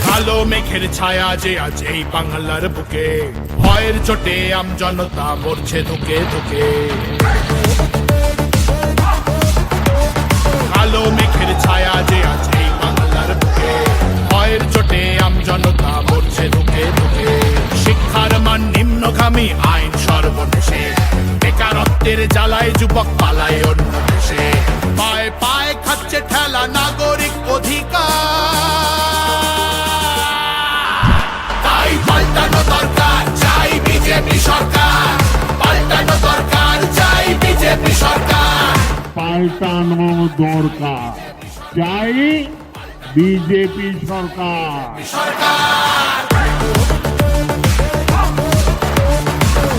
কালো মেঘের ছায়া যে আজ এই বাংলার বুকে, ভয়ের চোটে আমজনতা মরছে ধুকে ধুকে। কালো মেঘের ছায়া যে আজ এই বাংলার বুকে, ভয়ের চোটে আমজনতা মরছে ধুকে ধুকে। শিক্ষার মান নিম্নগামী, আইন সর্বনেশে, বেকারত্বের জ্বালায় যুবক পালায় অন্য দেশে। পায়ে পায়ে খাচ্ছে ঠেলা নাগরিক অধিকার, তাই পাল্টানো দরকার, চাই বিজেপি সরকার। পাল্টানো দরকার, চাই বিজেপি সরকার। পাল্টানো দরকার, চাই বিজেপি সরকার।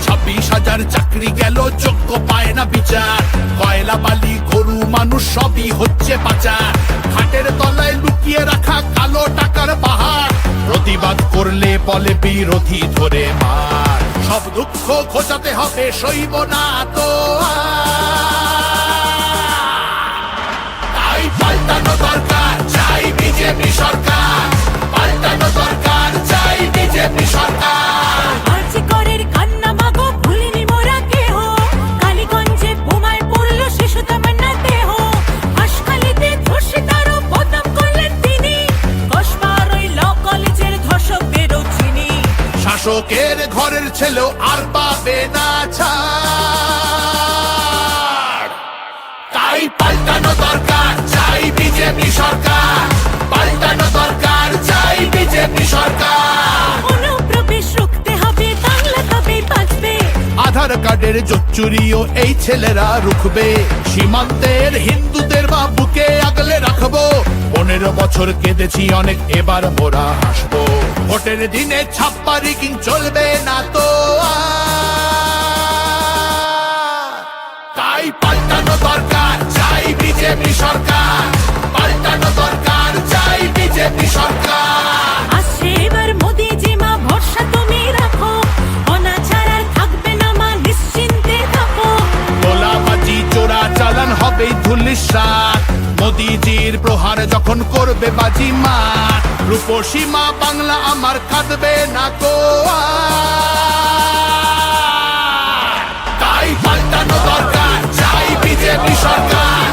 26,000 চাকরি গেল, যোগ্য পায় না বিচার। কয়লা বালি গরু মানুষ সবই হচ্ছে পাচার। ঘাটের তলায় লুকিয়ে রাখা কালো টাকার পাহাড়, প্রতিবাদ করলে বলে বিরোধী ধরে মার। সব দুঃখ ঘোচাতে হবে, সইব না তো তাই পাল্টানো দরকার, চাই বিজেপি সরকার। পাল্টানো দরকার, চাই বিজেপি সরকার। আর্যিকরের কান্না মাগো ভুলিনি মোরা কেহ, কালীগঞ্জে বোমায় পড়লো শিশু তামান্না দেহ। হাসখালিতে ধর্ষিতারও বদনাম করলেন তিনি, কসবার ওই ল কলেজের ধর্ষকদেরও চিনি। শাসকের ঘরের ছেলেও আর পাবে না ছাড়, তাই পাল্টানো দরকার, চাই বিজেপি সরকার। পাল্টানো দরকার, চাই বিজেপি সরকার। অনুপ্রবেশ রুখতে হবে, বাংলা তবেই বাঁচবে। আধার কার্ডের জোচ্চুরিও এই ছেলেরা রুখবে। সীমান্তের হিন্দুদের বা বুকে আগলে রাখবো। 15 বছর কেঁদেছি অনেক, এবার মোরা হাসবো। ভোটের দিনে ছাপ্পা রিগিং চলবে না তো আর। তাই পাল্টানো দরকার, চাই বিজেপি সরকার। পাল্টানো দরকার, চাই বিজেপি সরকার। আসছে এবার মোদিজি মা, ভরসা তুমি রাখো। অনাচার আর থাকবে না মা, নিশ্চিন্তে থাকো। গোলাবাজি চোরা চালান হবে ধুলিসাৎ। মোদিজির প্রহার যখন করবে বাজি মার, রূপসী মা বাংলা আমার কাঁদবে না কো আর। তাই পাল্টানো দরকার, চাই বিজেপি সরকার।